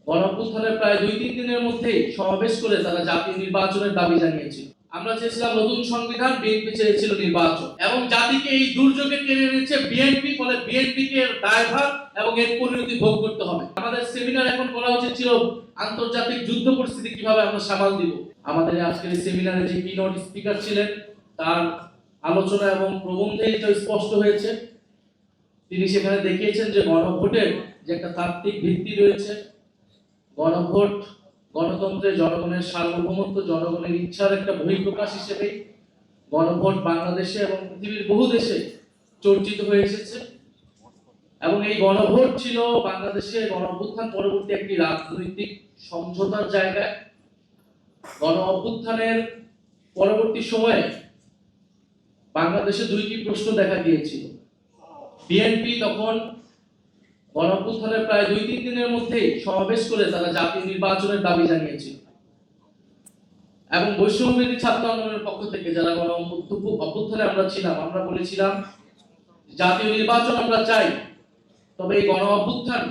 গণঅভ্যুত্থানের প্রায় ২-৩ দিনের মধ্যেই সমাবেশ করে তারা জাতীয় নির্বাচনের দাবি জানিয়েছিল। আমরা চেয়েছিলাম নতুন সংবিধান, বিএনপি চেয়েছিল নির্বাচন, এবং জাতিকে এই দুর্যোগে টেনে এনেছে বিএনপি। ফলে বিএনপিকে এর দায়ভার এবং এর পরিণতি ভোগ করতে হবে। আমাদের সেমিনার এখন করা উচিত ছিল আন্তর্জাতিক যুদ্ধ পরিস্থিতি কিভাবে আমরা সামাল দিব। আমাদের আজকের এই সেমিনারে যে কিনোট স্পিকার ছিলেন, তার আলোচনা এবং প্রবন্ধে এটা স্পষ্ট হয়েছে। তিনি সেখানে দেখিয়েছেন যে গণভোটের যে একটা তাত্ত্বিক ভিত্তি রয়েছে। গণভোট গণতন্ত্রে জনগণের সার্বভৌমত্ব, জনগণের ইচ্ছার একটা বহিঃপ্রকাশ হিসেবে গণভোট বাংলাদেশে এবং পৃথিবীর বহু দেশে চর্চিত হয়ে এসেছে। এবং এই গণভোট ছিল বাংলাদেশে গণঅভ্যুত্থান পরবর্তী একটি রাজনৈতিক সমঝোতার জায়গায়। গণঅভ্যুত্থানের পরবর্তী সময়ে বাংলাদেশে দুইটি প্রশ্ন দেখা গিয়েছিল। বিএনপি তখন গণঅভ্যুত্থানের প্রায় ২-৩ দিনের মধ্যেই সমাবেশ করে তারা জাতীয় নির্বাচনের দাবি জানিয়েছিল, এবং বৈষম্যবিরোধী ছাত্র আন্দোলনের পক্ষ থেকে যারা গণঅভ্যুত্থানে আমরা ছিলাম, আমরা বলেছিলাম জাতীয় নির্বাচন আমরা চাই, তবে এই গণঅভ্যুত্থান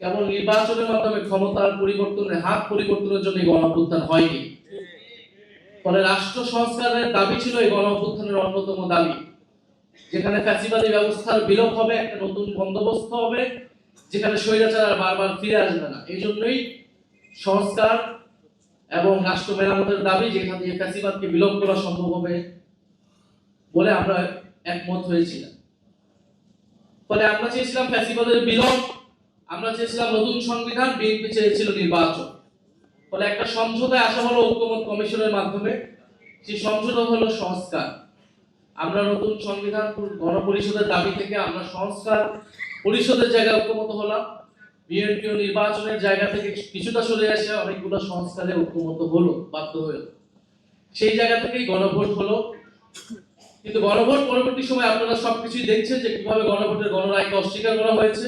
কেবল নির্বাচনের মাধ্যমে ক্ষমতার পরিবর্তনের হাত পরিবর্তনের জন্য গণঅভ্যুত্থান হয়নি। ফলে রাষ্ট্র সংস্কারের দাবি ছিল এই গণঅভ্যুত্থানের অন্যতম দাবি, যেখানে ফ্যাসিবাদী ব্যবস্থার বিলোপ হবে, একটা নতুন বন্দোবস্ত হবে, যেখানে স্বৈরাচার আর বারবার ফিরে আসবে না। এই জন্যই সংস্কার এবং রাষ্ট্র মেরামতের দাবি, যেখান থেকে ফ্যাসিবাদকে বিলোপ করা সম্ভব হবে বলে আমরা একমত হয়েছিলাম। ফলে আমরা চেয়েছিলাম ফ্যাসিবাদের বিলোপ, আমরা চেয়েছিলাম নতুন সংবিধান, বিএনপি চেয়েছিল নির্বাচন। ফলে একটা সমঝোতায় আসা হলো ঐক্যমত্য কমিশনের মাধ্যমে। সেই সমঝোতা হলো সংস্কার। আমরা নতুন সংবিধান গণপরিষদের দাবি থেকে আমরা সংস্কার পরিষদের জায়গায় ঐক্যমত হলাম। বিএনপি ও নির্বাচনের জায়গা থেকে কিছুটা সরে আসে অনেকগুলো সংস্কারে ঐক্যমত হলো, বাধ্য হলো। সেই জায়গা থেকেই গণভোট হলো। কিন্তু গণভোট পরবর্তী সময় আপনারা সবকিছুই দেখছেন যে কিভাবে গণভোটের গণরায়কে অস্বীকার করা হয়েছে।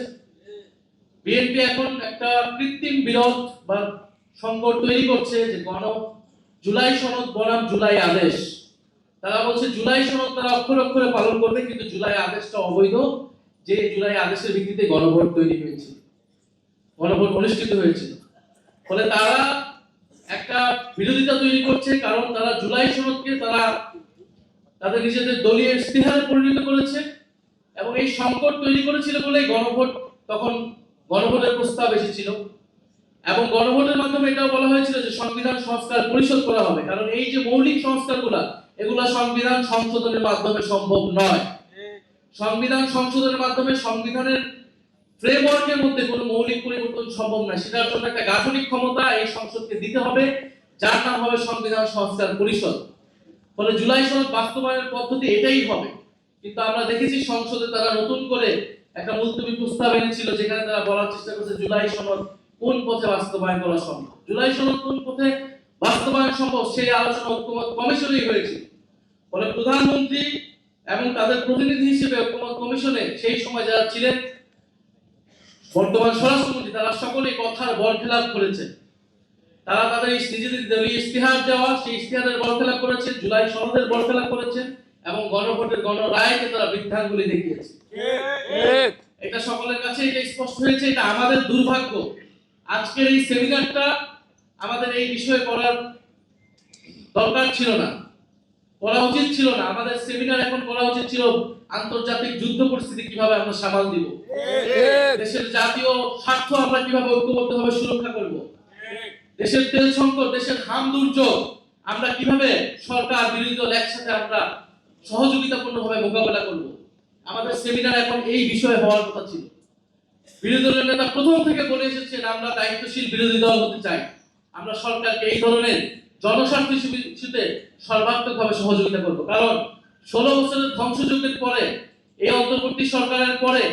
বিএনপি এখন একটা কৃত্রিম বিরোধ বা সংকট তৈরি করছে যে জুলাই সনদ বনাম জুলাই আদেশ। তারা বলছে জুলাই সনদ তারা অক্ষরে অক্ষরে পালন করবে, কিন্তু জুলাই আদেশটা অবৈধ, যে জুলাই আদেশের ভিত্তিতে গণভোট তৈরি হয়েছে, গণভোট অনুষ্ঠিত হয়েছিল। ফলে তারা একটা বিরোধিতা তৈরি করছে, কারণ তারা জুলাই সনদকে তারা তাদের নিজেদের দলীয় ইশতেহারে পরিণত করেছে, এবং এই সংকট তৈরি করেছিল বলে গণভোট, তখন গণভোটের প্রস্তাব এসেছিল, এবং গণভোটের মাধ্যমে এটাও বলা হয়েছিল যে সংবিধান সংস্কার পরিষদ করা হবে, কারণ এই যে মৌলিক সংস্কারগুলা এগুলা সংবিধান সংশোধনের মাধ্যমে সম্ভব নয়। সংবিধান সংশোধনের মাধ্যমে সংবিধানের ফ্রেমওয়ার্কের মধ্যে কোনো মৌলিক পরিবর্তন সম্ভব নয়। সেটার জন্য একটা গাঠনিক ক্ষমতা এই সংসদকে দিতে হবে, যার নাম হবে সংবিধান সংস্কার পরিষদ। ফলে জুলাই সনদ বাস্তবায়নের পদ্ধতি এটাই হবে। কিন্তু আমরা দেখেছি সংসদে তারা নতুন করে একটা মুলতবি প্রস্তাব এনেছিল, যেখানে তারা বলার চেষ্টা করছে জুলাই সনদ কোন পথে বাস্তবায়ন করা সম্ভব, জুলাই সনদ কোন পথে বাস্তবায়ন সম্ভব, সেই আলোচনা ঐক্যমত কমিশনেই হয়েছিল। ফলে প্রধানমন্ত্রী এবং তাদের প্রতিনিধি হিসেবে ঐক্যমত কমিশনে সেই সময় যারা ছিলেন, বর্তমান স্বরাষ্ট্রমন্ত্রী, তারা সকলেই কথার বরখেলাপ করেছেন। তারা তাদের নিজেদের দলীয় ইশতেহার দেওয়া, সেই ইশতেহারের বরখেলাপ করেছেন, জুলাই সনদের বরখেলাপ করেছেন, এবং গণভোটের গণরায়কে তারা বৃদ্ধাঙ্গুলি দেখিয়েছে। এটা সকলের কাছে এটা স্পষ্ট হয়েছে। এটা আমাদের দুর্ভাগ্য। আজকের এই সেমিনারটা আমাদের এই বিষয়ে করার দরকার ছিল না, করা উচিত ছিল না। আমাদের সেমিনার এখন করা উচিত ছিল আন্তর্জাতিক যুদ্ধ পরিস্থিতি কিভাবে আমরা সামাল দিব, দেশের জাতীয় স্বার্থ আমরা কিভাবে ঐক্যবদ্ধভাবে সুরক্ষা করব, দেশের তেল সংকট, দেশের হাম দুর্যোগ আমরা কিভাবে সরকার বিরোধী দল একসাথে আমরা সহযোগিতাপূর্ণভাবে মোকাবেলা করব। আমাদের সেমিনার এখন এই বিষয়ে হওয়ার কথা ছিল। বিরোধী দলের নেতা প্রথম থেকে বলে এসেছেন আমরা দায়িত্বশীল বিরোধী দল হতে চাই, আমরা সরকারকে এই ধরনের জনস্বার্থ ইস্যুতে সর্বাত্মকভাবে সহযোগিতা করব। কারণ 16 বছরের ধ্বংসযজ্ঞের পরে, এই অন্তর্বর্তী সরকারের পরে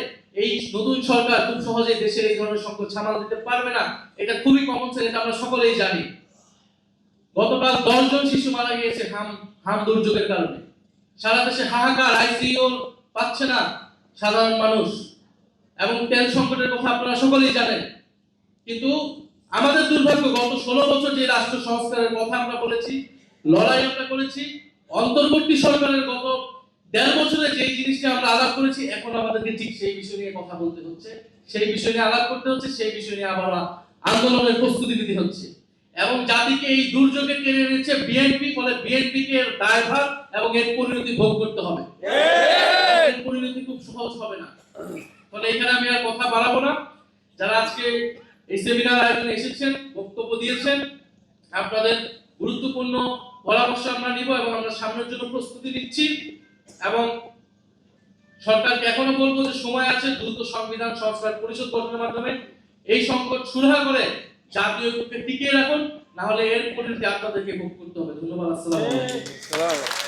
এই নতুন সরকার খুব সহজে দেশের এই ধরনের সংকট সামাল দিতে পারবে না। এটা খুবই কমন সেন্স, এটা আমরা সকলেই জানি। গতকাল 10 জন শিশু মারা গিয়েছে হাম দুর্যোগের কারণে। সারা দেশে হাহাকার, আইসিইউ পাচ্ছে না সাধারণ মানুষ, এবং তেল সংকটের কথা আপনারা সকলেই জানেন। কিন্তু আমাদের দুর্ভাগ্য, গত 16 বছর যে রাষ্ট্র সংস্কারের কথা আমরা বলেছি, লড়াই আমরা করেছি, অন্তর্বর্তী সরকারের গত 1.5 বছরে যে জিনিসটা আমরা আলাপ করেছি, এখন আমাদেরকে ঠিক সেই বিষয় নিয়ে কথা বলতে হচ্ছে, সেই বিষয় নিয়ে আলাপ করতে হচ্ছে, সেই বিষয় নিয়ে আবার আন্দোলনের প্রস্তুতি নিতে হচ্ছে এবং জাতিকে এই দুর্যোগে টেনে এনেছে বিএনপি, ফলে বিএনপিকে এর দায়ভার এবং এর পরিণতি ভোগ করতে হবে। এর পরিণতি খুব সহজ হবে না। ফলে এখানে আমি আর কথা বাড়াবো না। যারা আজকে এই সেমিনার আয়োজনে এসেছেন, বক্তব্য দিয়েছেন, আপনাদের গুরুত্বপূর্ণ পরামর্শ আমরা নিব এবং আমরা সামনের জন্য প্রস্তুতি নিচ্ছি এবং সরকারকে এখনো বলবো যে সময় আছে, দ্রুত সংবিধান সংস্কার পরিষদ গঠনের মাধ্যমে এই সংকট সুরাহা করে জাতীয় ঐক্যকে টিকিয়ে রাখুন, না হলে এর পরিণতি আপনাদেরকে ভোগ করতে হবে। ধন্যবাদ। আসসালামু আলাইকুম।